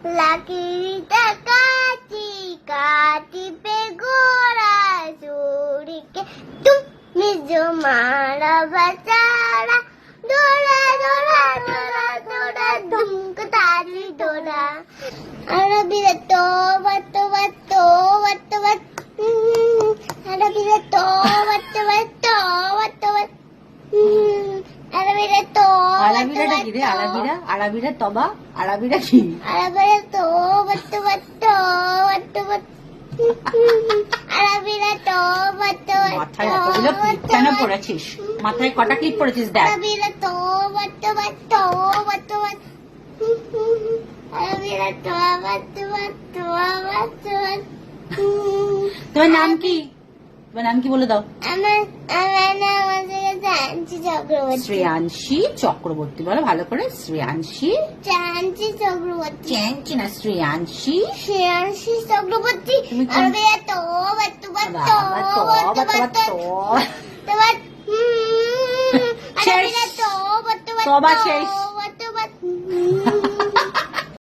লাকিটা কাটি কাটিবে গোড়া চুরিকে তুমি মারা বাচারা দোড়া দোড়া দোড়া দোড়া ধুমক তারি দোড়া আরবিরে তো বাত বাত বাত বাত আরবিরে তো বাত বাত বাত বাত আরবিরে তো আরাবিরাটা কি রে? আরাবিরা তবা, আরাবিরা কি? আরবিরে তো বাত বাত বাত বাত আরবিরে তো বাত মাথায় এতগুলো ক্লিপ কেন পড়েছিস? মাথায় কটা ক্লিপ পড়েছিস দেখ। আরবিরে তো বাত বাত বাত বাত আরবিরে তো বাত বাত বাত বাত তোমার নাম কি? তোমার নাম কি বলে দাও। আমার নাম আছে জানছি চক্রবর্তী। শ্রেয়াংশী চক্রবর্তী বলো ভালো করে। শ্রেয়াংশী জানছি চক্রবর্তী। চ্যাংচি না, শ্রেয়াংশী। শ্রেয়াংশী চক্রবর্তী। তুমি কোন- আরবে তো বাত বাত বাবা, বাত বাত বাত শেষ। আরবে তো বাত বাত তবা শেষ। বাত বাত